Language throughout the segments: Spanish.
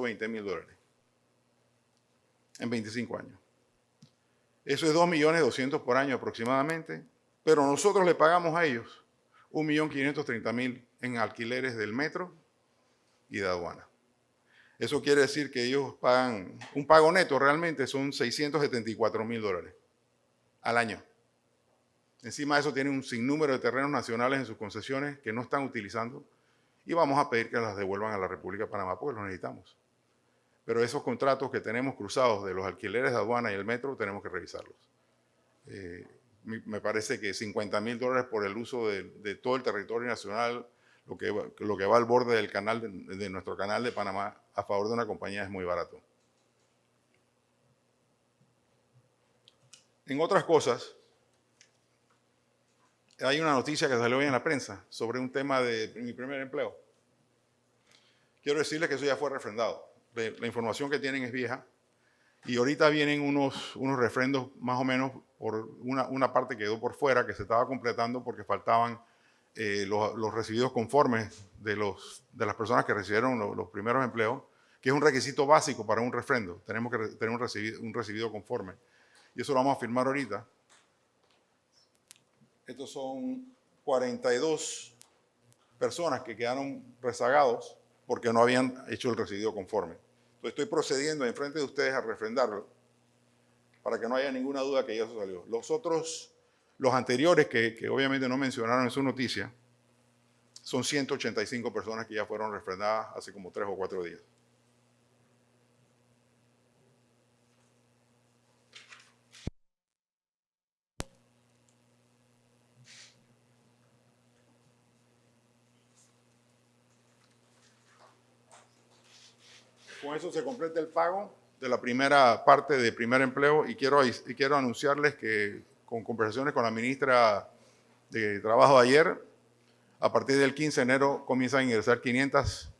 $120,000 en 25 años. Eso es 2.200.000 por año aproximadamente, pero nosotros le pagamos a ellos 1.530.000 en alquileres del metro y de aduana. Eso quiere decir que ellos pagan, un pago neto realmente son $674,000 al año. Encima de eso tienen un sinnúmero de terrenos nacionales en sus concesiones que no están utilizando y vamos a pedir que las devuelvan a la República de Panamá porque los necesitamos. Pero esos contratos que tenemos cruzados de los alquileres de aduana y el metro tenemos que revisarlos. Me parece que $50,000 por el uso de todo el territorio nacional, lo que va al borde del canal de nuestro canal de Panamá a favor de una compañía es muy barato. En otras cosas, hay una noticia que salió hoy en la prensa sobre un tema de mi primer empleo. Quiero decirles que eso ya fue refrendado. La información que tienen es vieja y ahorita vienen unos refrendos más o menos por una parte quedó por fuera que se estaba completando porque faltaban los recibidos conformes de las personas que recibieron los primeros empleos, que es un requisito básico para un refrendo. Tenemos que tener un recibido conforme. Y eso lo vamos a firmar ahorita. Estos son 42 personas que quedaron rezagados porque no habían hecho el recibido conforme. Entonces estoy procediendo en frente de ustedes a refrendarlo para que no haya ninguna duda que ya eso salió. Los anteriores que obviamente no mencionaron en su noticia, son 185 personas que ya fueron refrendadas hace como 3 o 4 días. Con eso se completa el pago de la primera parte de primer empleo y quiero anunciarles que con conversaciones con la ministra de Trabajo de ayer, a partir del 15 de enero comienzan a ingresar 500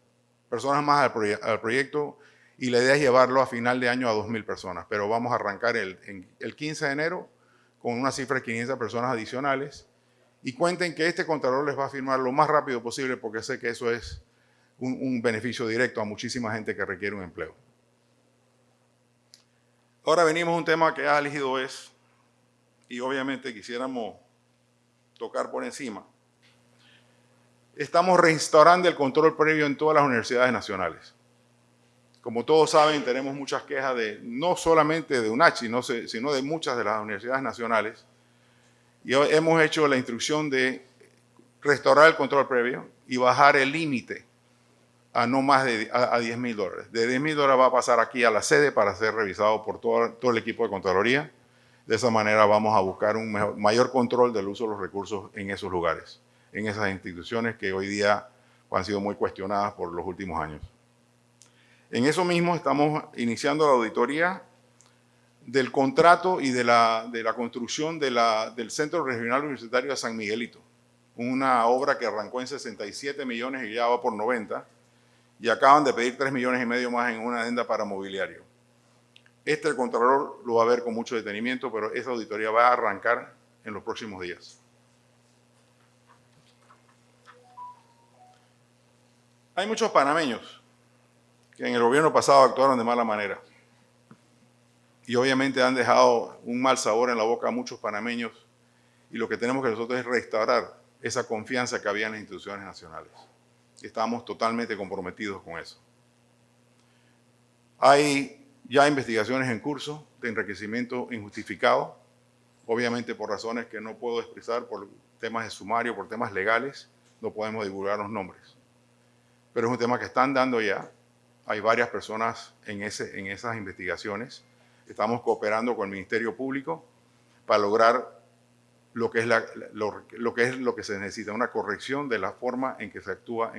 personas más al proyecto y la idea es llevarlo a final de año a 2.000 personas, pero vamos a arrancar el 15 de enero con una cifra de 500 personas adicionales y cuenten que este contador les va a firmar lo más rápido posible porque sé que eso es un beneficio directo a muchísima gente que requiere un empleo. Ahora venimos a un tema que ha elegido y obviamente quisiéramos tocar por encima. Estamos reinstaurando el control previo en todas las universidades nacionales. Como todos saben, tenemos muchas quejas no solamente de UNACHI, sino de muchas de las universidades nacionales. Y hoy hemos hecho la instrucción de restaurar el control previo y bajar el límite a no más de $10,000. De $10,000 va a pasar aquí a la sede para ser revisado por todo el equipo de Contraloría. De esa manera vamos a buscar un mayor control del uso de los recursos en esos lugares, en esas instituciones que hoy día han sido muy cuestionadas por los últimos años. En eso mismo estamos iniciando la auditoría del contrato y de la construcción del Centro Regional Universitario de San Miguelito, una obra que arrancó en 67 millones y ya va por 90, y acaban de pedir 3,5 millones más en una adenda para mobiliario. El Contralor lo va a ver con mucho detenimiento, pero esa auditoría va a arrancar en los próximos días. Hay muchos panameños que en el gobierno pasado actuaron de mala manera y obviamente han dejado un mal sabor en la boca a muchos panameños y lo que tenemos que nosotros es restaurar esa confianza que había en las instituciones nacionales. Estamos totalmente comprometidos con eso. Hay ya investigaciones en curso de enriquecimiento injustificado, obviamente por razones que no puedo expresar, por temas de sumario, por temas legales, no podemos divulgar los nombres. Pero es un tema que están dando ya. Hay varias personas en esas investigaciones. Estamos cooperando con el Ministerio Público para lograr lo que se necesita, una corrección de la forma en que se actúa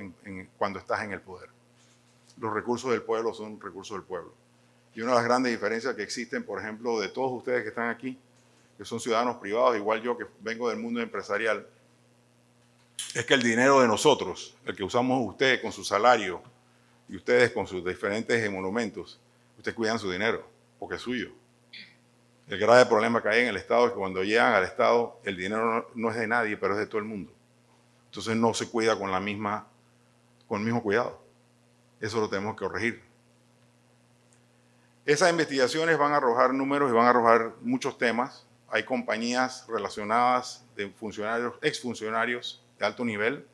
cuando estás en el poder. Los recursos del pueblo son recursos del pueblo. Y una de las grandes diferencias que existen, por ejemplo, de todos ustedes que están aquí, que son ciudadanos privados, igual yo que vengo del mundo empresarial, es que el dinero de nosotros, el que usamos ustedes con su salario y ustedes con sus diferentes monumentos, ustedes cuidan su dinero porque es suyo. El grave problema que hay en el Estado es que cuando llegan al Estado, el dinero no es de nadie, pero es de todo el mundo. Entonces no se cuida con el mismo cuidado. Eso lo tenemos que corregir. Esas investigaciones van a arrojar números y van a arrojar muchos temas. Hay compañías relacionadas de funcionarios, exfuncionarios de alto nivel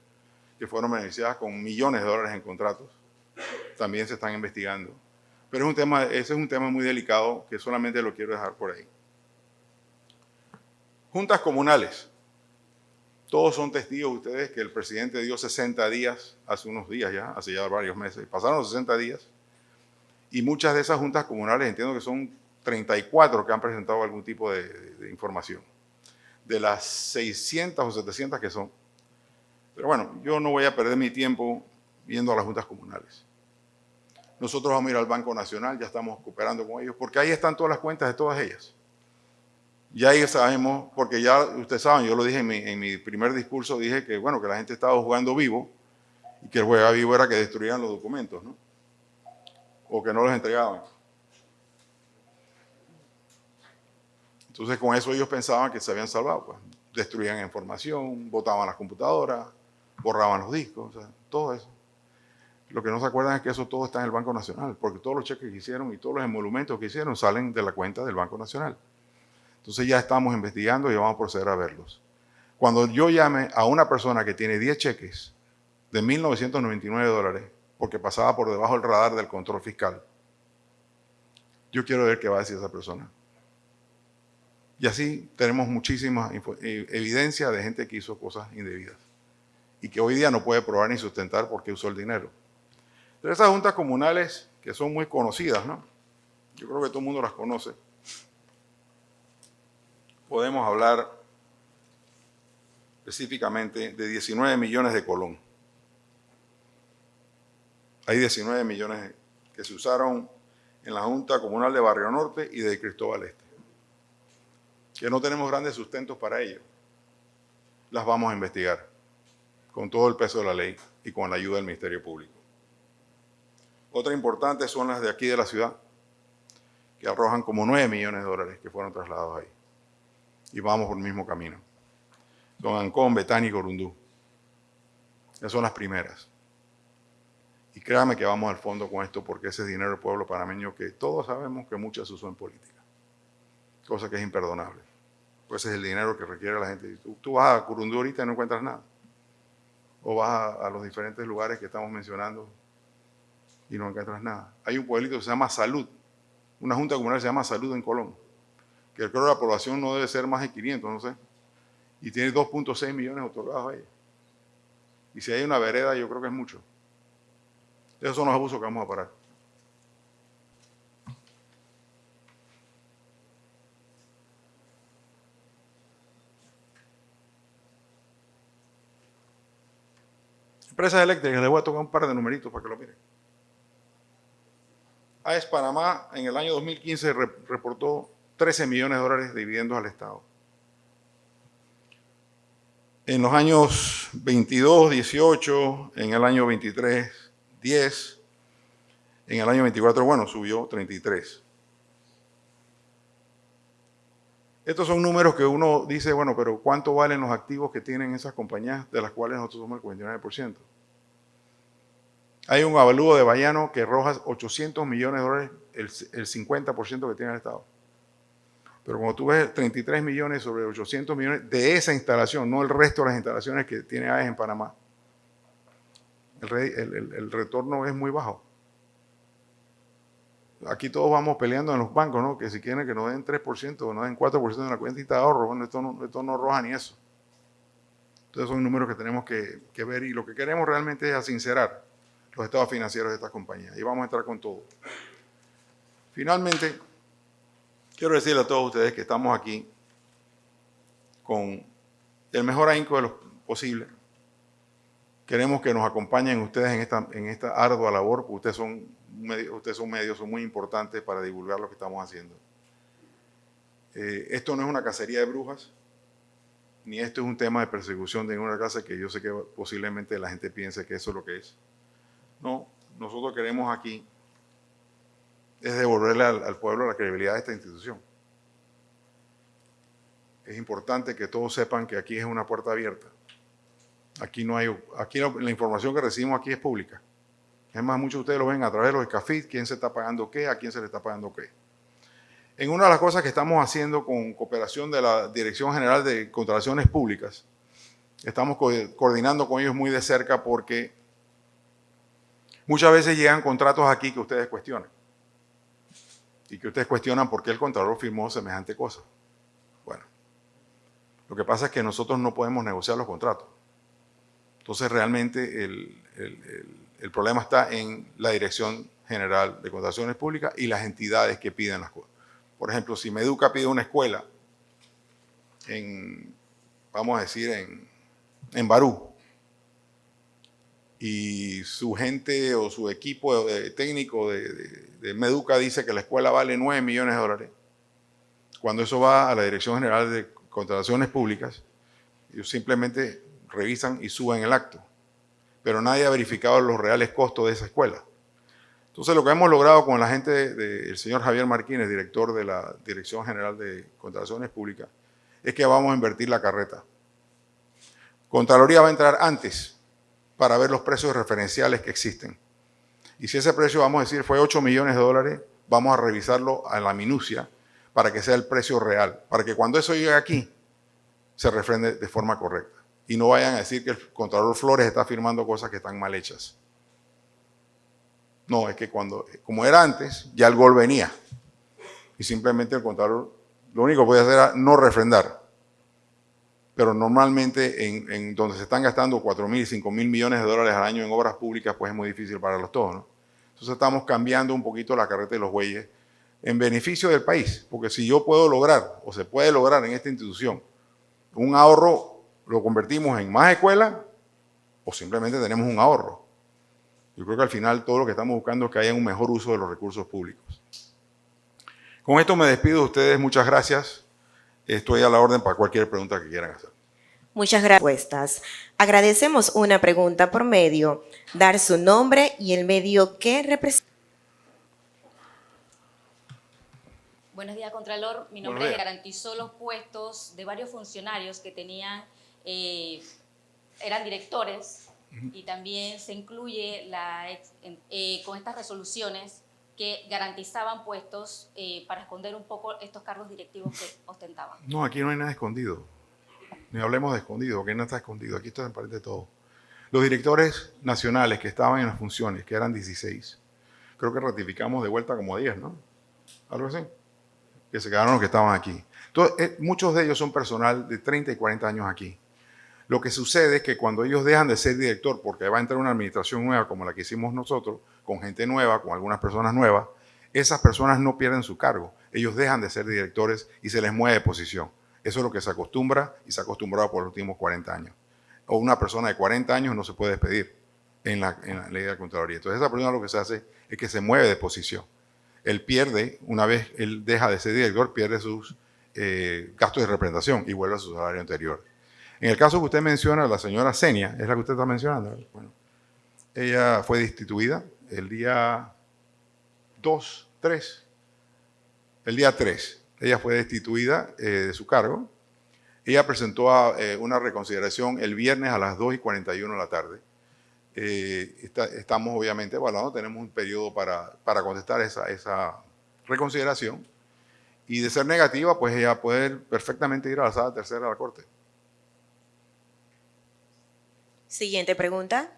que fueron beneficiadas con millones de dólares en contratos. También se están investigando. Pero ese es un tema muy delicado que solamente lo quiero dejar por ahí. Juntas comunales. Todos son testigos ustedes que el presidente dio 60 días, hace unos días ya, hace ya varios meses. Pasaron los 60 días y muchas de esas juntas comunales, entiendo que son 34 que han presentado algún tipo de información. De las 600 o 700 que son. Pero bueno, yo no voy a perder mi tiempo viendo a las juntas comunales. Nosotros vamos a ir al Banco Nacional, ya estamos cooperando con ellos, porque ahí están todas las cuentas de todas ellas. Ya ahí sabemos, porque ya ustedes saben, yo lo dije en mi primer discurso, dije que bueno, que la gente estaba jugando vivo y que el juega vivo era que destruían los documentos, ¿no? O que no los entregaban. Entonces con eso ellos pensaban que se habían salvado, pues destruían información, botaban las computadoras, borraban los discos, o sea, todo eso. Lo que no se acuerdan es que eso todo está en el Banco Nacional, porque todos los cheques que hicieron y todos los emolumentos que hicieron salen de la cuenta del Banco Nacional. Entonces ya estamos investigando y vamos a proceder a verlos. Cuando yo llame a una persona que tiene 10 cheques de $1.999 porque pasaba por debajo del radar del control fiscal, yo quiero ver qué va a decir esa persona. Y así tenemos muchísima evidencia de gente que hizo cosas indebidas y que hoy día no puede probar ni sustentar porque usó el dinero. Pero esas juntas comunales que son muy conocidas, ¿no? Yo creo que todo el mundo las conoce. Podemos hablar específicamente de 19 millones de Colón. Hay 19 millones que se usaron en la Junta Comunal de Barrio Norte y de Cristóbal Este, que no tenemos grandes sustentos para ello. Las vamos a investigar con todo el peso de la ley y con la ayuda del Ministerio Público. Otra importante son las de aquí de la ciudad, que arrojan como 9 millones de dólares que fueron trasladados ahí. Y vamos por el mismo camino. Son Ancón, Betania y Corundú. Esas son las primeras. Y créame que vamos al fondo con esto porque ese es dinero del pueblo panameño que todos sabemos que mucho se usó en política. Cosa que es imperdonable. Pues ese es el dinero que requiere la gente. Tú vas a Corundú ahorita y no encuentras nada. O vas a los diferentes lugares que estamos mencionando y no encuentras nada. Hay un pueblito que se llama Salud. Una junta comunal se llama Salud en Colón. Que creo que la población no debe ser más de 500, no sé. Y tiene 2.6 millones otorgados a ella. Y si hay una vereda, yo creo que es mucho. Esos son los abusos que vamos a parar. Empresas eléctricas, les voy a tocar un par de numeritos para que lo miren. AES Panamá en el año 2015 reportó 13 millones de dólares de dividendos al Estado. En los años 22, 18, en el año 23, 10, en el año 24, bueno, subió 33. Estos son números que uno dice, bueno, pero ¿cuánto valen los activos que tienen esas compañías de las cuales nosotros somos el 49%? Hay un avalúo de Bayano que arroja 800 millones de dólares, el 50% que tiene el Estado. Pero cuando tú ves 33 millones sobre 800 millones de esa instalación, no el resto de las instalaciones que tiene AES en Panamá, el retorno es muy bajo. Aquí todos vamos peleando en los bancos, ¿no? Que si quieren que nos den 3% o nos den 4% de la cuentita de ahorro, bueno, esto no arroja ni eso. Entonces son números que tenemos que ver y lo que queremos realmente es sincerar los estados financieros de estas compañías y vamos a entrar con todo. Finalmente, quiero decirle a todos ustedes que estamos aquí con el mejor ahínco de lo posible. Queremos que nos acompañen ustedes en esta ardua labor, porque ustedes son medios, son muy importantes para divulgar lo que estamos haciendo. Esto no es una cacería de brujas, ni esto es un tema de persecución de ninguna clase, que yo sé que posiblemente la gente piense que eso es lo que es. No, nosotros queremos aquí es devolverle al pueblo la credibilidad de esta institución. Es importante que todos sepan que aquí es una puerta abierta. Aquí la información que recibimos aquí es pública. Es más, muchos de ustedes lo ven a través de los CAFID, quién se está pagando qué, a quién se le está pagando qué. En una de las cosas que estamos haciendo con cooperación de la Dirección General de Contrataciones Públicas, estamos coordinando con ellos muy de cerca porque muchas veces llegan contratos aquí que ustedes cuestionan. Y que ustedes cuestionan por qué el Contralor firmó semejante cosa. Bueno, lo que pasa es que nosotros no podemos negociar los contratos. Entonces realmente el problema está en la Dirección General de Contrataciones Públicas y las entidades que piden las cosas. Por ejemplo, si Meduca pide una escuela vamos a decir, en Barú, y su gente o su equipo técnico de Meduca dice que la escuela vale 9 millones de dólares, cuando eso va a la Dirección General de Contrataciones Públicas, ellos simplemente revisan y suben el acto, pero nadie ha verificado los reales costos de esa escuela. Entonces, lo que hemos logrado con la gente del señor Javier Martínez, director de la Dirección General de Contrataciones Públicas, es que vamos a invertir la carreta. Contraloría va a entrar antes para ver los precios referenciales que existen. Y si ese precio, vamos a decir, fue 8 millones de dólares, vamos a revisarlo a la minucia para que sea el precio real, para que cuando eso llegue aquí, se refrende de forma correcta. Y no vayan a decir que el Contralor Flores está firmando cosas que están mal hechas. No, es que como era antes, ya el gol venía. Y simplemente el Contralor lo único que podía hacer era no refrendar. Pero normalmente en donde se están gastando 4.000, 5.000 millones de dólares al año en obras públicas, pues es muy difícil pararlos todos, ¿no? Entonces estamos cambiando un poquito la carreta de los bueyes en beneficio del país. Porque si yo puedo lograr, o se puede lograr en esta institución, un ahorro, lo convertimos en más escuelas, o simplemente tenemos un ahorro. Yo creo que al final todo lo que estamos buscando es que haya un mejor uso de los recursos públicos. Con esto me despido de ustedes. Muchas gracias. Estoy a la orden para cualquier pregunta que quieran hacer. Muchas gracias. Agradecemos una pregunta por medio, dar su nombre y el medio que representa. Buenos días, Contralor. Mi nombre es garantizó los puestos de varios funcionarios que tenían, eran directores, y también se incluye con estas resoluciones que garantizaban puestos para esconder un poco estos cargos directivos que ostentaban. No, aquí no hay nada escondido. Ni hablemos de escondido, porque no está escondido. Aquí está transparente todo. Los directores nacionales que estaban en las funciones, que eran 16, creo que ratificamos de vuelta como 10, ¿no? Algo así. Que se quedaron los que estaban aquí. Entonces, muchos de ellos son personal de 30 y 40 años aquí. Lo que sucede es que cuando ellos dejan de ser director, porque va a entrar una administración nueva como la que hicimos nosotros, con gente nueva, con algunas personas nuevas, esas personas no pierden su cargo. Ellos dejan de ser directores y se les mueve de posición. Eso es lo que se acostumbra y se ha acostumbrado por los últimos 40 años. O una persona de 40 años no se puede despedir en la ley de Contraloría. Entonces esa persona lo que se hace es que se mueve de posición. Él pierde, una vez él deja de ser director, pierde sus gastos de representación y vuelve a su salario anterior. En el caso que usted menciona, la señora Senia, es la que usted está mencionando. Bueno, ella fue destituida el día 3. Ella fue destituida de su cargo. Ella presentó una reconsideración el viernes a las 2:41 de la tarde. Estamos obviamente evaluando, tenemos un periodo para contestar esa reconsideración. Y de ser negativa, pues ella puede perfectamente ir a la sala tercera de la Corte. Siguiente pregunta.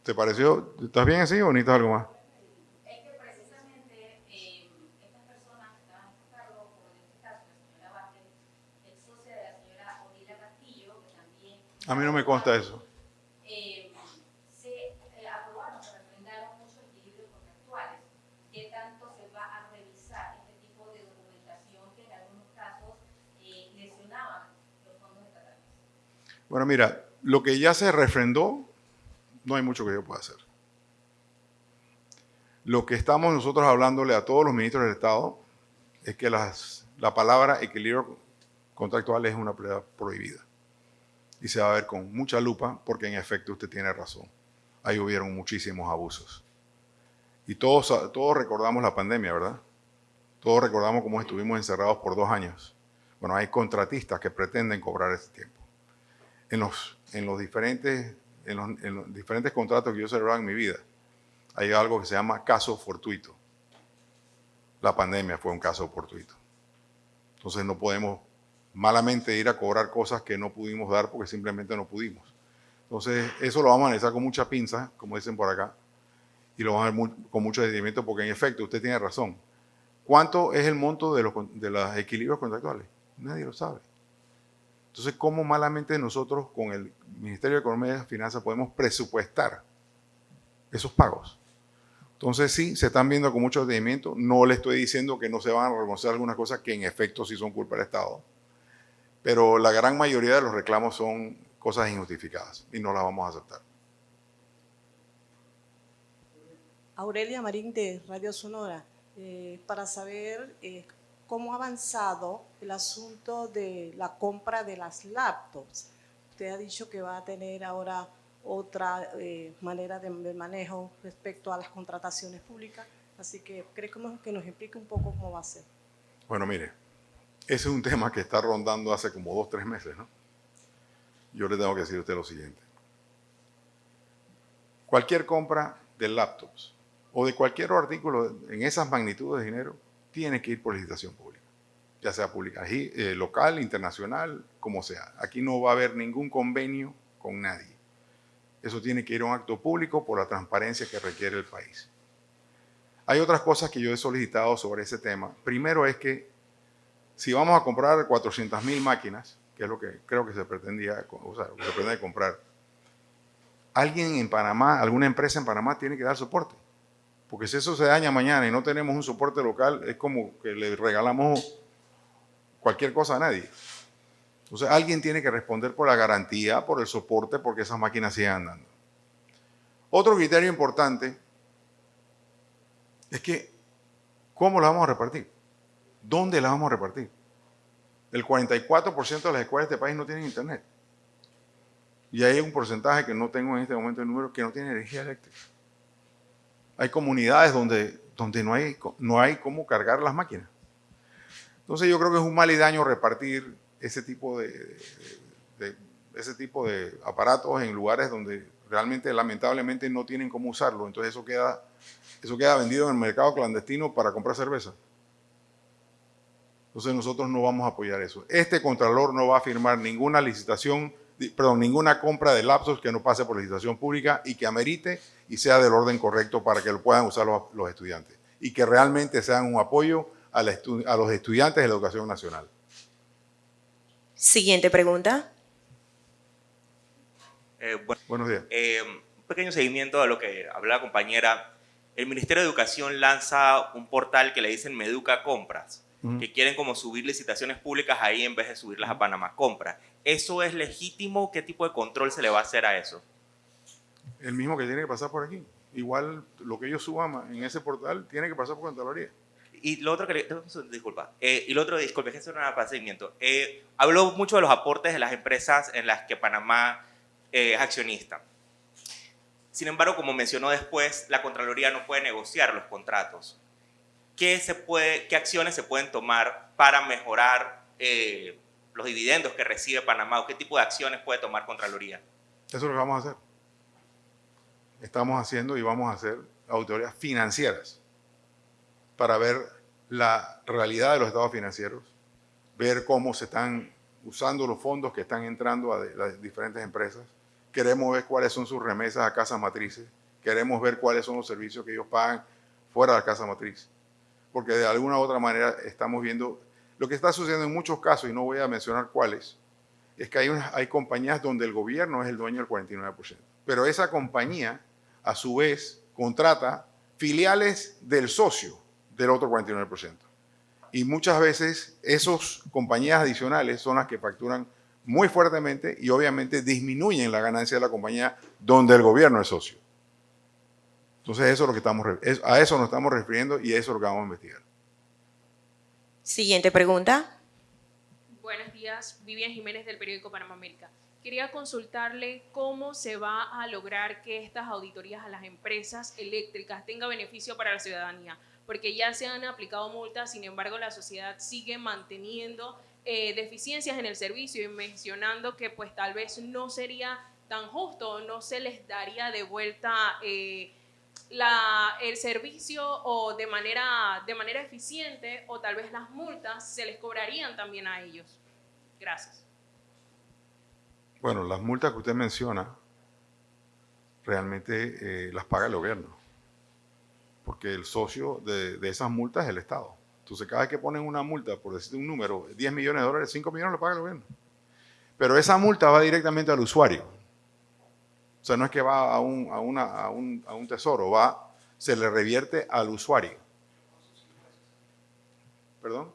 ¿Te pareció? ¿Estás bien así o necesitas algo más? Es que precisamente estas personas que estaban en cargo, como en este caso la señora Vázquez, ex socia de la señora Odila Castillo, que también... A mí no me consta eso. Se aprobaron, se refrendaron muchos equilibrios contractuales. ¿Qué tanto se va a revisar este tipo de documentación que en algunos casos lesionaban los fondos estatales? Bueno, mira, lo que ya se refrendó, no hay mucho que yo pueda hacer. Lo que estamos nosotros hablándole a todos los ministros del Estado es que la palabra equilibrio contractual es una palabra prohibida. Y se va a ver con mucha lupa porque en efecto usted tiene razón. Ahí hubieron muchísimos abusos. Y todos recordamos la pandemia, ¿verdad? Todos recordamos cómo estuvimos encerrados por 2 años. Bueno, hay contratistas que pretenden cobrar ese tiempo. En los diferentes contratos que yo he celebrado en mi vida, Hay algo que se llama caso fortuito. La pandemia fue un caso fortuito. Entonces no podemos malamente ir a cobrar cosas que no pudimos dar porque simplemente no pudimos. Entonces eso lo vamos a analizar con mucha pinza, como dicen por acá, y lo vamos a ver con mucho detenimiento porque en efecto usted tiene razón. ¿Cuánto es el monto de los equilibrios contractuales? Nadie lo sabe. Entonces, ¿cómo malamente nosotros con el Ministerio de Economía y Finanzas podemos presupuestar esos pagos? Entonces, sí, se están viendo con mucho detenimiento. No le estoy diciendo que no se van a reconocer algunas cosas que en efecto sí son culpa del Estado, pero la gran mayoría de los reclamos son cosas injustificadas y no las vamos a aceptar. Aurelia Marín de Radio Sonora, para saber cómo ha avanzado el asunto de la compra de las laptops. Usted ha dicho que va a tener ahora otra manera de manejo respecto a las contrataciones públicas, así que queremos que nos explique un poco cómo va a ser. Bueno, mire, ese es un tema que está rondando hace como 2 o 3 meses, ¿no? Yo le tengo que decir a usted lo siguiente. Cualquier compra de laptops o de cualquier artículo en esas magnitudes de dinero tiene que ir por licitación pública, ya sea pública, local, internacional, como sea. Aquí no va a haber ningún convenio con nadie. Eso tiene que ir a un acto público por la transparencia que requiere el país. Hay otras cosas que yo he solicitado sobre ese tema. Primero es que si vamos a comprar 400,000 máquinas, que es lo que creo que se pretendía, o sea, lo que se pretende comprar, alguien en Panamá, alguna empresa en Panamá tiene que dar soporte. Porque si eso se daña mañana y no tenemos un soporte local, es como que le regalamos cualquier cosa a nadie. Entonces alguien tiene que responder por la garantía, por el soporte, porque esas máquinas sigan andando. Otro criterio importante es que, ¿cómo las vamos a repartir? ¿Dónde las vamos a repartir? El 44% de las escuelas de este país no tienen internet. Y hay un porcentaje que no tengo en este momento el número que no tiene energía eléctrica. Hay comunidades donde no hay cómo cargar las máquinas. Entonces yo creo que es un mal y daño repartir ese tipo de aparatos en lugares donde realmente lamentablemente no tienen cómo usarlo. Entonces eso queda vendido en el mercado clandestino para comprar cerveza. Entonces nosotros no vamos a apoyar eso. Este Contralor no va a firmar ninguna ninguna compra de laptops que no pase por licitación pública y que amerite y sea del orden correcto para que lo puedan usar los estudiantes y que realmente sean un apoyo a los estudiantes de la educación nacional. Siguiente pregunta. Buenos días. Un pequeño seguimiento a lo que habló la compañera. El Ministerio de Educación lanza un portal que le dicen Meduca Compras, que quieren como subir licitaciones públicas ahí en vez de subirlas a Panamá Compras. ¿Eso es legítimo? ¿Qué tipo de control se le va a hacer a eso? El mismo que tiene que pasar por aquí. Igual lo que ellos suban en ese portal tiene que pasar por Contraloría. Y lo otro que disculpe, que es un seguimiento. Habló mucho de los aportes de las empresas en las que Panamá es accionista. Sin embargo, como mencionó después, la Contraloría no puede negociar los contratos. ¿Qué acciones se pueden tomar para mejorar los dividendos que recibe Panamá? ¿O qué tipo de acciones puede tomar Contraloría? Eso es lo que vamos a hacer. Estamos haciendo y vamos a hacer auditorías financieras para ver la realidad de los estados financieros, ver cómo se están usando los fondos que están entrando a las diferentes empresas. Queremos ver cuáles son sus remesas a casas matrices. Queremos ver cuáles son los servicios que ellos pagan fuera de la casa matriz. Porque de alguna u otra manera estamos viendo lo que está sucediendo en muchos casos, y no voy a mencionar cuáles, es que hay compañías donde el gobierno es el dueño del 49%. Pero esa compañía, a su vez, contrata filiales del socio del otro 49%. Y muchas veces esas compañías adicionales son las que facturan muy fuertemente y obviamente disminuyen la ganancia de la compañía donde el gobierno es socio. Entonces eso es lo que a eso nos estamos refiriendo y eso es lo que vamos a investigar. Siguiente pregunta. Buenos días, Vivian Jiménez del periódico Panamá América. Quería consultarle cómo se va a lograr que estas auditorías a las empresas eléctricas tengan beneficio para la ciudadanía, porque ya se han aplicado multas, sin embargo la sociedad sigue manteniendo deficiencias en el servicio y mencionando que pues tal vez no sería tan justo, no se les daría de vuelta el servicio o de manera eficiente, o tal vez las multas se les cobrarían también a ellos? Gracias. Bueno, las multas que usted menciona realmente las paga el gobierno, porque el socio de esas multas es el Estado. Entonces, cada vez que ponen una multa, por decirte un número, 10 millones de dólares, 5 millones lo paga el gobierno. Pero esa multa va directamente al usuario. O sea, no es que va a un tesoro, se le revierte al usuario. ¿Perdón?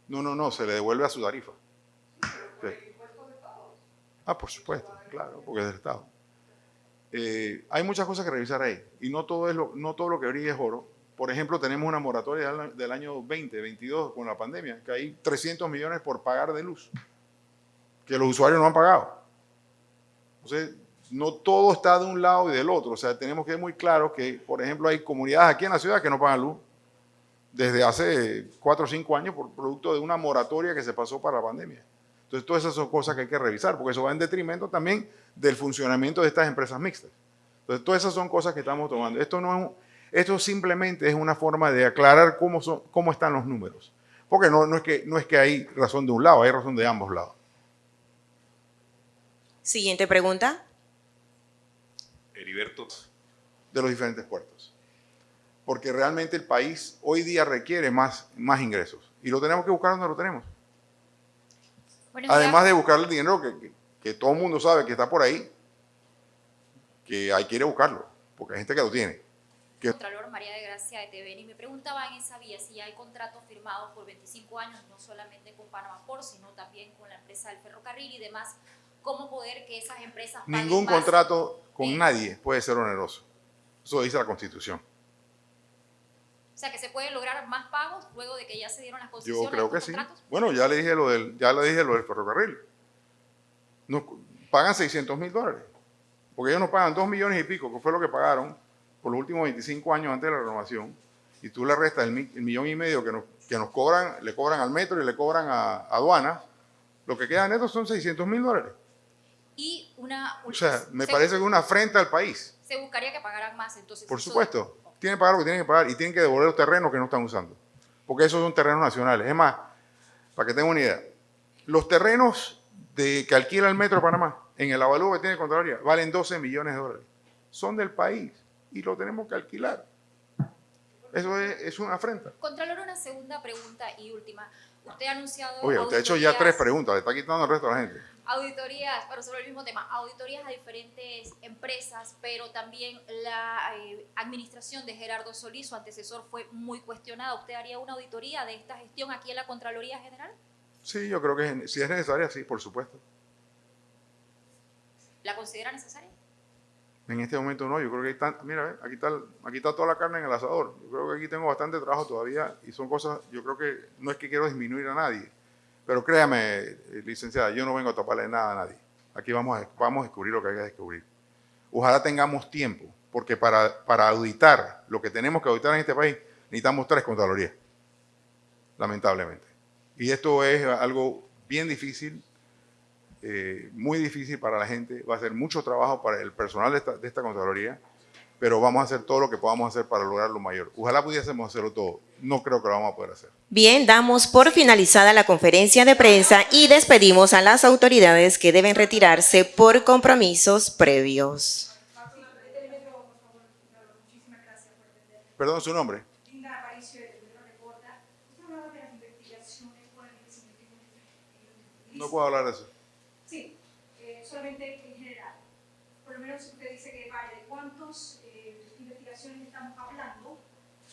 No, se le devuelve a su tarifa. Sí. Ah, por supuesto, claro, porque es del Estado. Hay muchas cosas que revisar ahí, y no todo lo que brilla es oro. Por ejemplo, tenemos una moratoria del año 2022 con la pandemia, que hay 300 millones por pagar de luz, que los usuarios no han pagado. Entonces, no todo está de un lado y del otro. O sea, tenemos que ser muy claros que, por ejemplo, hay comunidades aquí en la ciudad que no pagan luz desde hace 4 o 5 años por producto de una moratoria que se pasó para la pandemia. Entonces, todas esas son cosas que hay que revisar, porque eso va en detrimento también del funcionamiento de estas empresas mixtas. Entonces, todas esas son cosas que estamos tomando. Esto simplemente es una forma de aclarar cómo están los números. Porque no es que hay razón de un lado, hay razón de ambos lados. Siguiente pregunta. Heriberto. De los diferentes puertos. Porque realmente el país hoy día requiere más ingresos. Y lo tenemos que buscar donde lo tenemos. Buenos Además días. de buscar el dinero que todo el mundo sabe que está por ahí, que hay que ir a buscarlo, porque hay gente que lo tiene. Contralor María de Gracia de TVN, y me preguntaba en esa vía si ya hay contratos firmados por 25 años, no solamente con Panamá Port, sino también con la empresa del ferrocarril y demás. ¿Cómo poder que esas empresas paguen Ningún más? contrato con nadie puede ser oneroso. Eso dice la Constitución. O sea, que se pueden lograr más pagos luego de que ya se dieron las concesiones. Yo creo de que estos sí. contratos. Bueno, ya le dije lo del ferrocarril. Pagan 600 mil dólares. Porque ellos nos pagan 2 millones y pico, que fue lo que pagaron por los últimos 25 años antes de la renovación. Y tú le restas el millón y medio que nos cobran, le cobran al metro y le cobran a aduanas. Lo que queda neto son 600 mil dólares. Y O sea, me parece que es una afrenta al país. se buscaría que pagaran más, entonces. Por eso- supuesto. Tienen que pagar lo que tienen que pagar y tienen que devolver los terrenos que no están usando. Porque esos son terrenos nacionales. Es más, para que tengan una idea, los terrenos que alquila el Metro de Panamá, en el avalúo que tiene Contraloría, valen 12 millones de dólares. Son del país y lo tenemos que alquilar. Eso es una afrenta. Contralor, una segunda pregunta y última. Usted ha anunciado. Oye, usted ha hecho ya 3 preguntas, le está quitando el resto a la gente. Auditorías, pero sobre el mismo tema, auditorías a diferentes empresas, pero también la administración de Gerardo Solís, su antecesor, fue muy cuestionada. ¿Usted haría una auditoría de esta gestión aquí en la Contraloría General? Sí, yo creo que si es necesaria, sí, por supuesto. ¿La considera necesaria? En este momento no, yo creo que mira, aquí está toda la carne en el asador. Yo creo que aquí tengo bastante trabajo todavía y son cosas, yo creo que no es que quiero disminuir a nadie, pero créame, licenciada, yo no vengo a taparle nada a nadie. Aquí vamos a descubrir lo que hay que descubrir. Ojalá tengamos tiempo, porque para auditar lo que tenemos que auditar en este país, necesitamos 3 contralorías, lamentablemente. Y esto es algo bien difícil, muy difícil para la gente, va a ser mucho trabajo para el personal de esta Contraloría, pero vamos a hacer todo lo que podamos hacer para lograr lo mayor. Ojalá pudiésemos hacerlo todo, no creo que lo vamos a poder hacer. Bien, damos por finalizada la conferencia de prensa y despedimos a las autoridades que deben retirarse por compromisos previos. Perdón, su nombre. No puedo hablar de eso. Sí, solamente en general. Por lo menos usted dice que vale de cuántas investigaciones estamos hablando,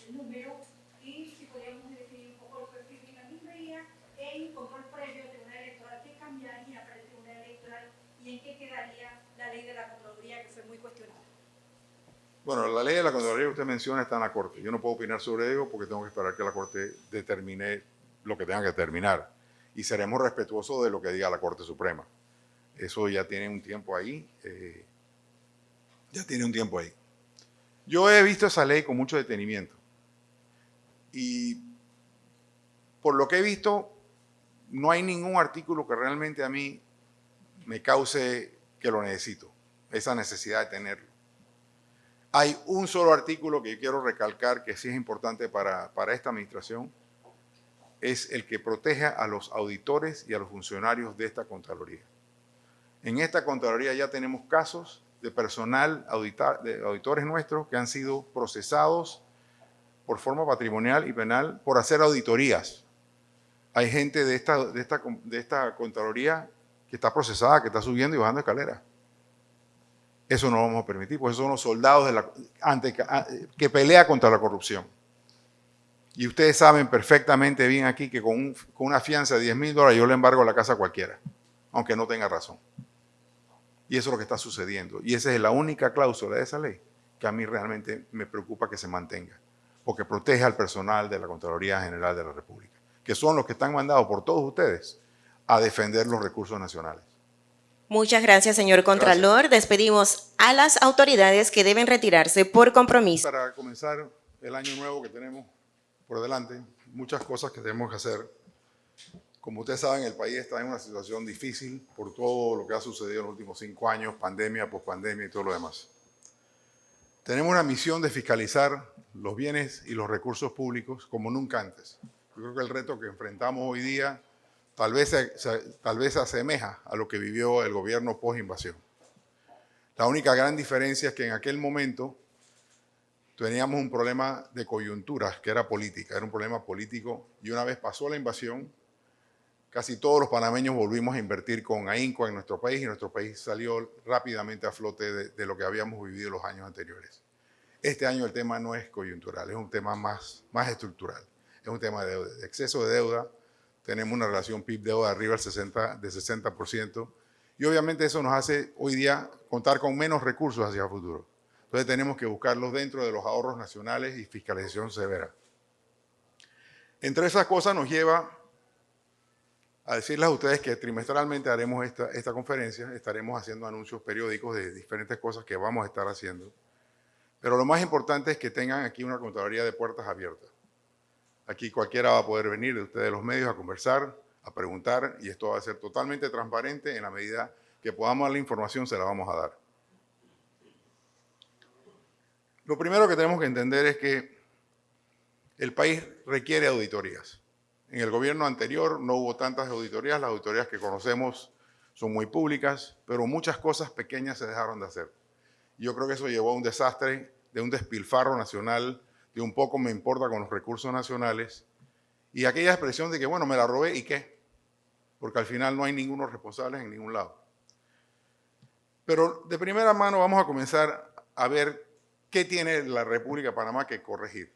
el número, y si podríamos definir un poco lo que escribí en la misma guía, en control previo del Tribunal Electoral, ¿qué cambiaría para el Tribunal Electoral y en qué quedaría la ley de la Contraloría, que fue muy cuestionada? Bueno, la ley de la Contraloría que usted menciona está en la Corte. Yo no puedo opinar sobre ello porque tengo que esperar que la Corte determine lo que tenga que determinar. Y seremos respetuosos de lo que diga la Corte Suprema. Eso ya tiene un tiempo ahí. Yo he visto esa ley con mucho detenimiento. Y por lo que he visto, no hay ningún artículo que realmente a mí me cause que lo necesito, esa necesidad de tenerlo. Hay un solo artículo que yo quiero recalcar que sí es importante para esta administración, es el que proteja a los auditores y a los funcionarios de esta Contraloría. En esta Contraloría ya tenemos casos de personal de auditores nuestros que han sido procesados por forma patrimonial y penal por hacer auditorías. Hay gente de esta Contraloría que está procesada, que está subiendo y bajando escaleras. Eso no lo vamos a permitir, porque son los soldados que pelea contra la corrupción. Y ustedes saben perfectamente bien aquí que con una fianza de $10,000 yo le embargo la casa a cualquiera, aunque no tenga razón. Y eso es lo que está sucediendo. Y esa es la única cláusula de esa ley que a mí realmente me preocupa que se mantenga, porque protege al personal de la Contraloría General de la República, que son los que están mandados por todos ustedes a defender los recursos nacionales. Muchas gracias, señor Contralor. Gracias. Despedimos a las autoridades que deben retirarse por compromiso. Para comenzar el año nuevo que tenemos por delante, muchas cosas que tenemos que hacer. Como ustedes saben, el país está en una situación difícil por todo lo que ha sucedido en los últimos 5 años, pandemia, pospandemia y todo lo demás. Tenemos una misión de fiscalizar los bienes y los recursos públicos como nunca antes. Yo creo que el reto que enfrentamos hoy día tal vez se asemeja a lo que vivió el gobierno post-invasión. La única gran diferencia es que en aquel momento teníamos un problema de coyunturas, que era política, era un problema político, y una vez pasó la invasión, casi todos los panameños volvimos a invertir con ahínco en nuestro país, y nuestro país salió rápidamente a flote de lo que habíamos vivido los años anteriores. Este año el tema no es coyuntural, es un tema más estructural, es un tema de exceso de deuda. Tenemos una relación PIB-deuda arriba del 60%, y obviamente eso nos hace hoy día contar con menos recursos hacia el futuro. Entonces tenemos que buscarlos dentro de los ahorros nacionales y fiscalización severa. Entre esas cosas nos lleva a decirles a ustedes que trimestralmente haremos esta conferencia, estaremos haciendo anuncios periódicos de diferentes cosas que vamos a estar haciendo, pero lo más importante es que tengan aquí una Contraloría de puertas abiertas. Aquí cualquiera va a poder venir de ustedes los medios a conversar, a preguntar, y esto va a ser totalmente transparente. En la medida que podamos dar la información, se la vamos a dar. Lo primero que tenemos que entender es que el país requiere auditorías. En el gobierno anterior no hubo tantas auditorías, las auditorías que conocemos son muy públicas, pero muchas cosas pequeñas se dejaron de hacer. Yo creo que eso llevó a un desastre, de un despilfarro nacional, de un poco me importa con los recursos nacionales, y aquella expresión de que, bueno, me la robé, ¿y qué? Porque al final no hay ninguno responsable en ningún lado. Pero de primera mano vamos a comenzar a ver qué tiene la República de Panamá que corregir.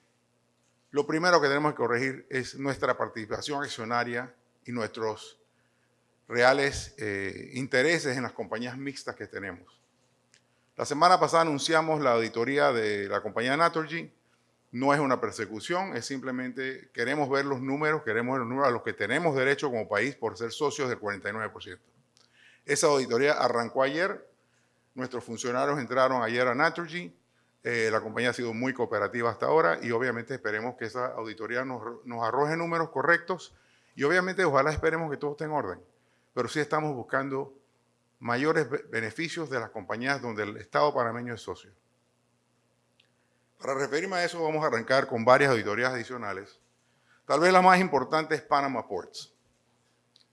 Lo primero que tenemos que corregir es nuestra participación accionaria y nuestros reales intereses en las compañías mixtas que tenemos. La semana pasada anunciamos la auditoría de la compañía Naturgy. No es una persecución, es simplemente queremos ver los números a los que tenemos derecho como país por ser socios del 49%. Esa auditoría arrancó ayer, nuestros funcionarios entraron ayer a Naturgy, la compañía ha sido muy cooperativa hasta ahora y obviamente esperemos que esa auditoría nos arroje números correctos y obviamente ojalá esperemos que todo esté en orden, pero sí estamos buscando mayores beneficios de las compañías donde el Estado panameño es socio. Para referirme a eso, vamos a arrancar con varias auditorías adicionales. Tal vez la más importante es Panama Ports.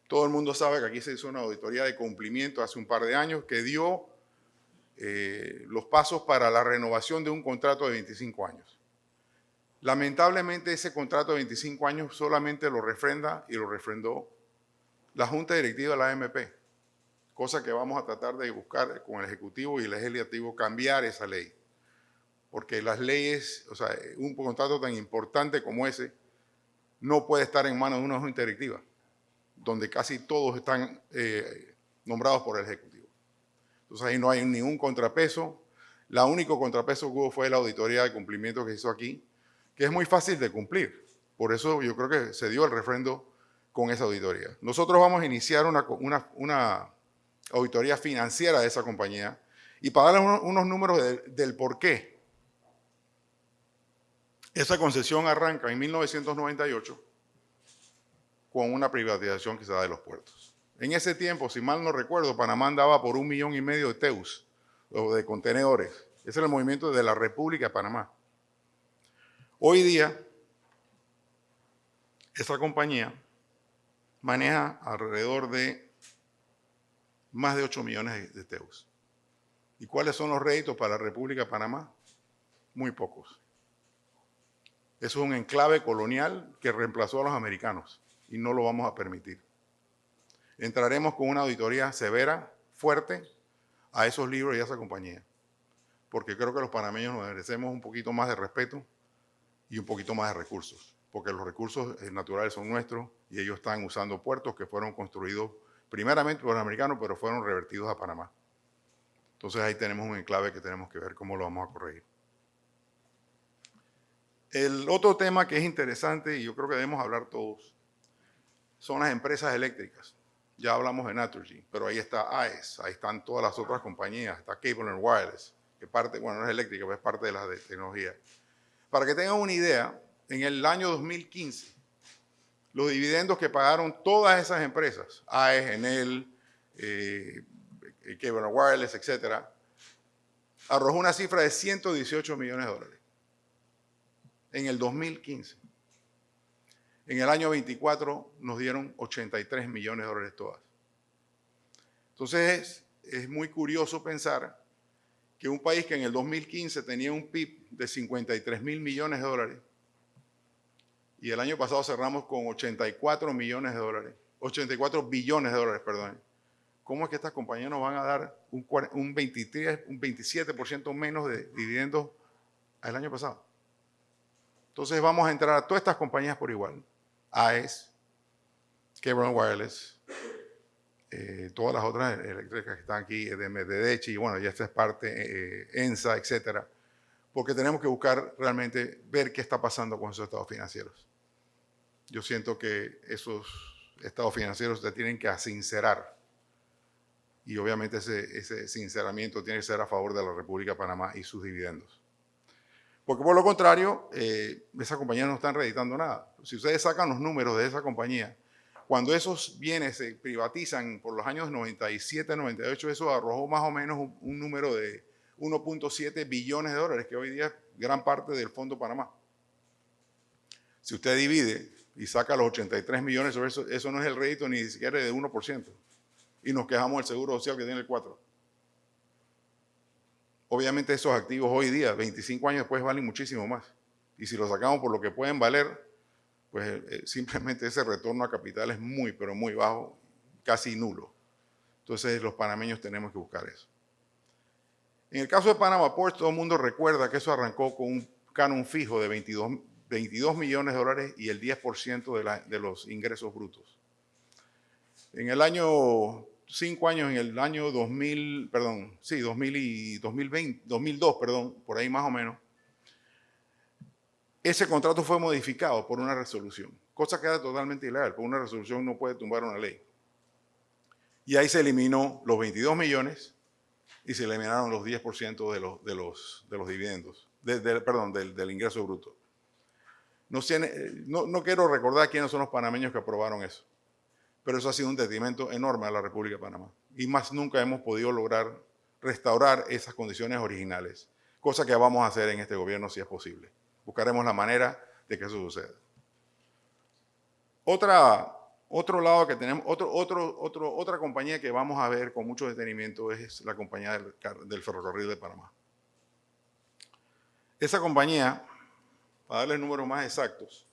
Todo el mundo sabe que aquí se hizo una auditoría de cumplimiento hace un par de años que dio los pasos para la renovación de un contrato de 25 años. Lamentablemente, ese contrato de 25 años solamente lo refrenda y lo refrendó la Junta Directiva de la AMP, cosa que vamos a tratar de buscar con el Ejecutivo y el Legislativo, cambiar esa ley. Porque las leyes, o sea, un contrato tan importante como ese no puede estar en manos de una junta directiva, donde casi todos están nombrados por el Ejecutivo. Entonces ahí no hay ningún contrapeso. La único contrapeso que hubo fue la auditoría de cumplimiento que se hizo aquí, que es muy fácil de cumplir. Por eso yo creo que se dio el refrendo con esa auditoría. Nosotros vamos a iniciar una auditoría financiera de esa compañía y para darles unos números del por qué. Esa concesión arranca en 1998 con una privatización que se da de los puertos. En ese tiempo, si mal no recuerdo, Panamá andaba por 1,5 millones de TEUs, o de contenedores. Ese era el movimiento de la República de Panamá. Hoy día, esa compañía maneja alrededor de más de 8 millones de TEUs. ¿Y cuáles son los réditos para la República de Panamá? Muy pocos. Eso es un enclave colonial que reemplazó a los americanos y no lo vamos a permitir. Entraremos con una auditoría severa, fuerte, a esos libros y a esa compañía, porque creo que los panameños nos merecemos un poquito más de respeto y un poquito más de recursos, porque los recursos naturales son nuestros y ellos están usando puertos que fueron construidos primeramente por los americanos, pero fueron revertidos a Panamá. Entonces ahí tenemos un enclave que tenemos que ver cómo lo vamos a corregir. El otro tema que es interesante, y yo creo que debemos hablar todos, son las empresas eléctricas. Ya hablamos de Naturgy, pero ahí está AES, ahí están todas las otras compañías, está Cable and Wireless, que parte, bueno, no es eléctrica, pero es parte de la de tecnología. Para que tengan una idea, en el año 2015, los dividendos que pagaron todas esas empresas, AES, Enel, Cable and Wireless, etcétera, arrojó una cifra de 118 millones de dólares. En el 2015. En el año 24 nos dieron 83 millones de dólares todas. Entonces es muy curioso pensar que un país que en el 2015 tenía un PIB de 53 mil millones de dólares y el año pasado cerramos con 84 millones de dólares, 84 billones de dólares, perdón. ¿Cómo es que estas compañías nos van a dar un 27% menos de dividendos al año pasado? Entonces vamos a entrar a todas estas compañías por igual. AES, Cable and Wireless, todas las otras eléctricas que están aquí, de Dechi, y bueno, ya esta es parte, ENSA, etcétera, porque tenemos que buscar realmente ver qué está pasando con esos estados financieros. Yo siento que esos estados financieros se tienen que sincerar y obviamente ese sinceramiento tiene que ser a favor de la República de Panamá y sus dividendos. Porque por lo contrario, esas compañías no están reeditando nada. Si ustedes sacan los números de esa compañía, cuando esos bienes se privatizan por los años 97, 98, eso arrojó más o menos un número de 1.7 billones de dólares, que hoy día es gran parte del Fondo Panamá. Si usted divide y saca los 83 millones sobre eso, eso no es el rédito ni siquiera de 1%. Y nos quejamos del Seguro Social que tiene el 4%. Obviamente esos activos hoy día, 25 años después, valen muchísimo más. Y si los sacamos por lo que pueden valer, pues simplemente ese retorno a capital es muy, pero muy bajo, casi nulo. Entonces los panameños tenemos que buscar eso. En el caso de Panama Ports, todo el mundo recuerda que eso arrancó con un canon fijo de 22 millones de dólares y el 10% de los ingresos brutos. En el año 5 años, en el año 2000, perdón, sí, 2000 y 2020, 2002, perdón, por ahí más o menos, ese contrato fue modificado por una resolución, cosa que era totalmente ilegal, porque una resolución no puede tumbar una ley. Y ahí se eliminó los 22 millones y se eliminaron los 10% de los dividendos, del ingreso bruto. No quiero recordar quiénes son los panameños que aprobaron eso, pero eso ha sido un detrimento enorme a la República de Panamá. Y más nunca hemos podido lograr restaurar esas condiciones originales, cosa que vamos a hacer en este gobierno si es posible. Buscaremos la manera de que eso suceda. Otro lado que tenemos, otra compañía que vamos a ver con mucho detenimiento es la compañía del Ferrocarril de Panamá. Esa compañía, para darles números más exactos,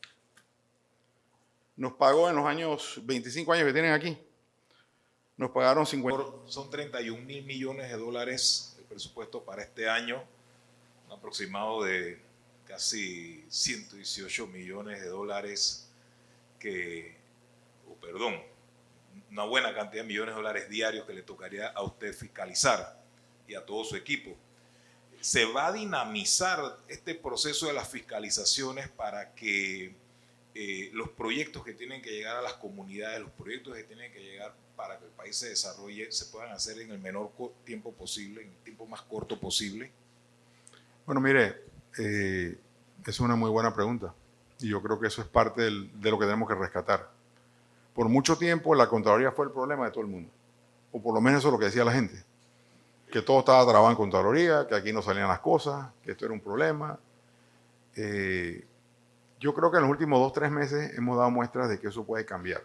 nos pagó en los años, 25 años que tienen aquí, nos pagaron 50. Son 31 mil millones de dólares el presupuesto para este año, un aproximado de casi 118 millones de dólares una buena cantidad de millones de dólares diarios que le tocaría a usted fiscalizar y a todo su equipo. Se va a dinamizar este proceso de las fiscalizaciones para que los proyectos que tienen que llegar a las comunidades, los proyectos que tienen que llegar para que el país se desarrolle, se puedan hacer en el menor tiempo posible, en el tiempo más corto posible. Bueno, mire, es una muy buena pregunta y yo creo que eso es parte de lo que tenemos que rescatar. Por mucho tiempo la Contraloría fue el problema de todo el mundo, o por lo menos eso es lo que decía la gente, que todo estaba trabado en Contraloría, que aquí no salían las cosas, que esto era un problema. Yo creo que en los últimos 2 o 3 meses hemos dado muestras de que eso puede cambiar.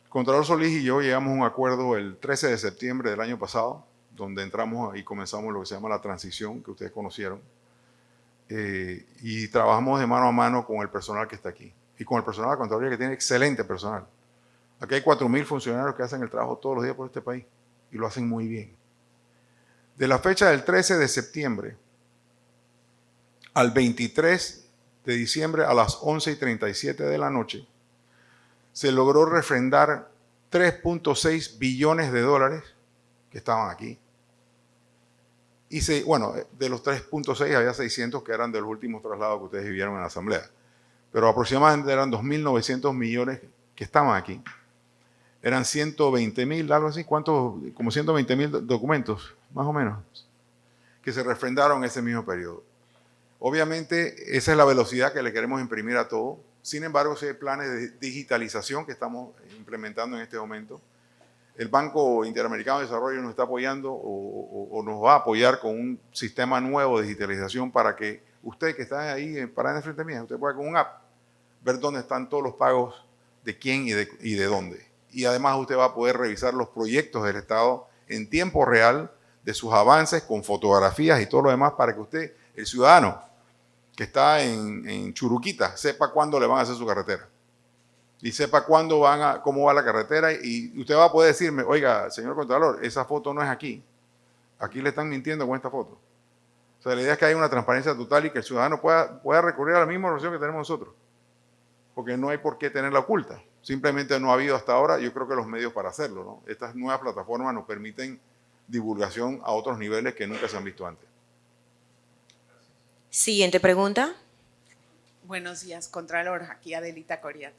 El Contralor Solís y yo llegamos a un acuerdo el 13 de septiembre del año pasado, donde entramos y comenzamos lo que se llama la transición, que ustedes conocieron, y trabajamos de mano a mano con el personal que está aquí, y con el personal de la Contraloría, que tiene excelente personal. Aquí hay 4.000 funcionarios que hacen el trabajo todos los días por este país, y lo hacen muy bien. De la fecha del 13 de septiembre al 23 de diciembre a las 11:37 de la noche, se logró refrendar 3.6 billones de dólares que estaban aquí. Y de los 3.6 había 600 que eran de los últimos traslados que ustedes vivieron en la Asamblea. Pero aproximadamente eran 2.900 millones que estaban aquí. Eran 120.000, algo así, ¿cuántos? Como 120.000 documentos, más o menos, que se refrendaron en ese mismo periodo. Obviamente, esa es la velocidad que le queremos imprimir a todo. Sin embargo, sí hay planes de digitalización que estamos implementando en este momento. El Banco Interamericano de Desarrollo nos está apoyando o nos va a apoyar con un sistema nuevo de digitalización para que usted que está ahí parado en frente mía, usted pueda con un app ver dónde están todos los pagos de quién y de dónde. Y además usted va a poder revisar los proyectos del Estado en tiempo real de sus avances con fotografías y todo lo demás para que usted, el ciudadano que está en Churuquita, sepa cuándo le van a hacer su carretera. Y sepa cómo va la carretera, y usted va a poder decirme, oiga, señor Contralor, esa foto no es aquí. Aquí le están mintiendo con esta foto. O sea, la idea es que haya una transparencia total y que el ciudadano pueda recurrir a la misma información que tenemos nosotros. Porque no hay por qué tenerla oculta. Simplemente no ha habido hasta ahora, yo creo que los medios para hacerlo, ¿no? Estas nuevas plataformas nos permiten divulgación a otros niveles que nunca se han visto antes. Siguiente pregunta. Buenos días, Contralor. Aquí Adelita Coria.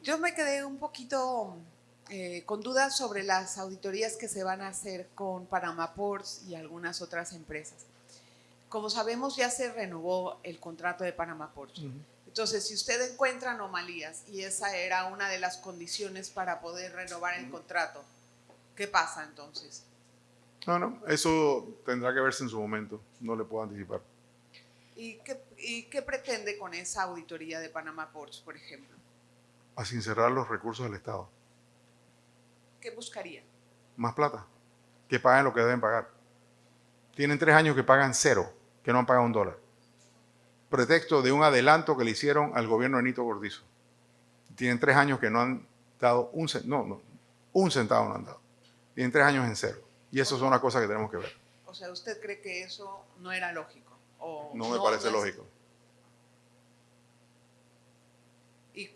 Yo me quedé un poquito con dudas sobre las auditorías que se van a hacer con Panama Ports y algunas otras empresas. Como sabemos, ya se renovó el contrato de Panama Ports. Entonces, si usted encuentra anomalías y esa era una de las condiciones para poder renovar el contrato, ¿qué pasa entonces? No, eso tendrá que verse en su momento, no le puedo anticipar. ¿Y qué pretende con esa auditoría de Panama Ports, por ejemplo? A sincerar los recursos del Estado. ¿Qué buscaría? Más plata, que paguen lo que deben pagar. Tienen 3 años que pagan 0, que no han pagado $1. Pretexto de un adelanto que le hicieron al gobierno de Nito Cortizo. Tienen 3 años que no han dado un centavo no han dado. Tienen 3 años en 0. Y eso son las cosas que tenemos que ver. O sea, ¿usted cree que eso no era lógico? No me parece lógico. ¿Y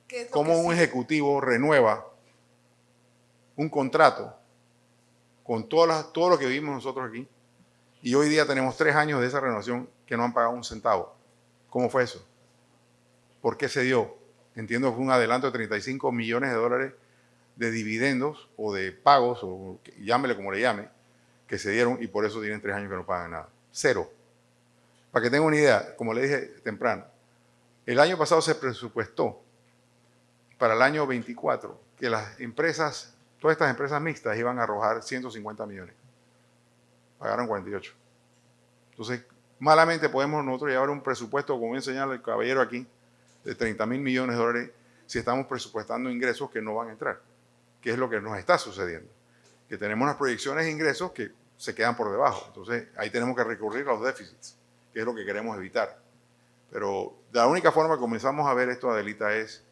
qué es lo ¿Cómo que un sigue? ejecutivo renueva un contrato con todo lo que vivimos nosotros aquí? Y hoy día tenemos 3 años de esa renovación que no han pagado un centavo. ¿Cómo fue eso? ¿Por qué se dio? Entiendo que fue un adelanto de 35 millones de dólares de dividendos o de pagos, o llámele como le llame, que se dieron, y por eso tienen 3 años que no pagan nada. 0. Para que tengan una idea, como le dije temprano, el año pasado se presupuestó para el año 24 que las empresas, todas estas empresas mixtas iban a arrojar 150 millones. Pagaron 48. Entonces, malamente podemos nosotros llevar un presupuesto, como enseñar el caballero aquí, de 30.000 millones de dólares si estamos presupuestando ingresos que no van a entrar, que es lo que nos está sucediendo. Que tenemos unas proyecciones de ingresos que se quedan por debajo. Entonces, ahí tenemos que recurrir a los déficits, que es lo que queremos evitar. Pero la única forma que comenzamos a ver esto, Adelita, es,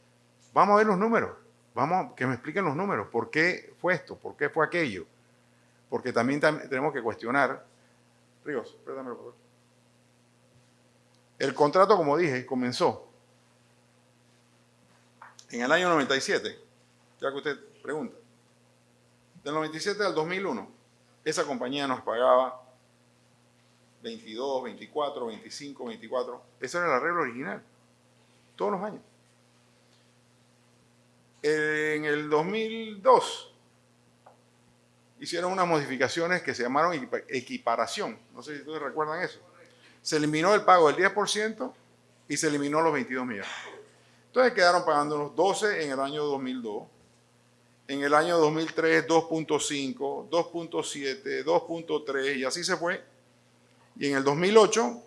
vamos a ver los números, vamos a que me expliquen los números, por qué fue esto, por qué fue aquello. Porque también tenemos que cuestionar. Ríos, préstame por favor. El contrato, como dije, comenzó en el año 97, ya que usted pregunta. Del 97 al 2001, esa compañía nos pagaba 22, 24, 25, 24. Ese era el arreglo original, todos los años. En el 2002 hicieron unas modificaciones que se llamaron equiparación. No sé si ustedes recuerdan eso. Se eliminó el pago del 10% y se eliminó los 22 millones. Entonces quedaron pagando los 12 en el año 2002 En el año 2003, 2.5, 2.7, 2.3 y así se fue. Y en el 2008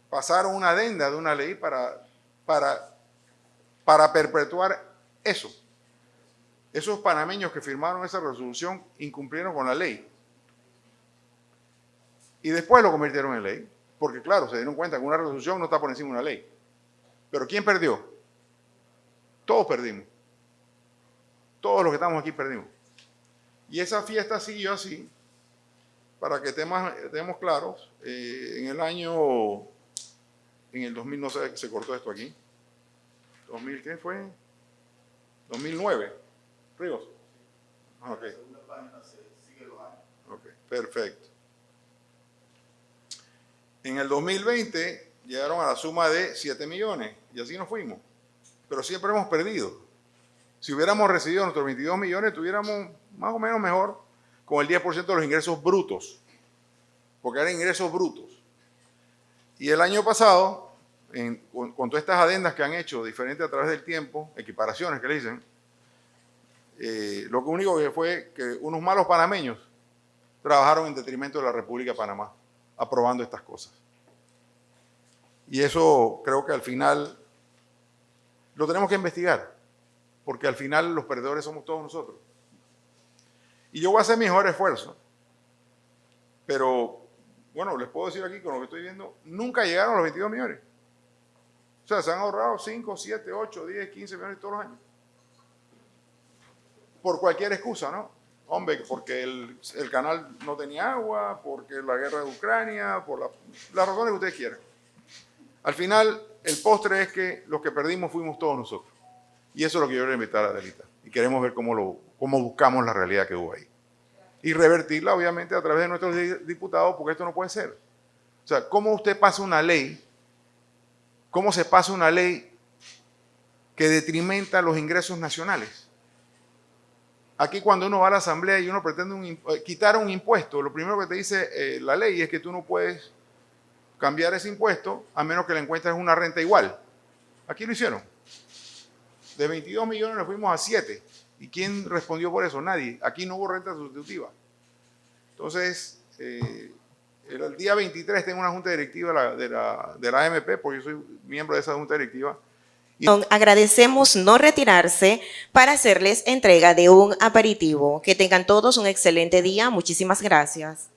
pasaron una adenda de una ley para perpetuar eso. Esos panameños que firmaron esa resolución incumplieron con la ley. Y después lo convirtieron en ley, porque claro, se dieron cuenta que una resolución no está por encima de una ley. Pero ¿quién perdió? Todos perdimos. Todos los que estamos aquí perdimos. Y esa fiesta siguió así, para que estemos claros, en el 2000, no sé, se cortó esto aquí. ¿2000 qué fue? 2009. Ríos. Ok. Ok, perfecto. En el 2020 llegaron a la suma de 7 millones y así nos fuimos. Pero siempre hemos perdido. Si hubiéramos recibido nuestros 22 millones, estuviéramos más o menos mejor con el 10% de los ingresos brutos, porque eran ingresos brutos. Y el año pasado, con todas estas adendas que han hecho diferentes a través del tiempo, equiparaciones que le dicen, lo único que fue que unos malos panameños trabajaron en detrimento de la República de Panamá, aprobando estas cosas. Y eso creo que al final lo tenemos que investigar, porque al final los perdedores somos todos nosotros. Y yo voy a hacer mi mejor esfuerzo, pero bueno, les puedo decir aquí con lo que estoy viendo, nunca llegaron a los 22 millones. O sea, se han ahorrado 5, 7, 8, 10, 15 millones todos los años. Por cualquier excusa, ¿no? Hombre, porque el canal no tenía agua, porque la guerra de Ucrania, por las razones que ustedes quieran. Al final, el postre es que los que perdimos fuimos todos nosotros. Y eso es lo que yo quiero invitar a Adelita. Y queremos ver cómo buscamos la realidad que hubo ahí. Y revertirla, obviamente, a través de nuestros diputados, porque esto no puede ser. O sea, ¿cómo usted pasa una ley? ¿Cómo se pasa una ley que detrimenta los ingresos nacionales? Aquí cuando uno va a la asamblea y uno pretende quitar un impuesto, lo primero que te dice la ley es que tú no puedes cambiar ese impuesto a menos que le encuentres una renta igual. Aquí lo hicieron. De 22 millones nos fuimos a 7. ¿Y quién respondió por eso? Nadie. Aquí no hubo renta sustitutiva. Entonces, el día 23 tengo una junta directiva de la AMP, porque yo soy miembro de esa junta directiva. Agradecemos no retirarse para hacerles entrega de un aperitivo. Que tengan todos un excelente día. Muchísimas gracias.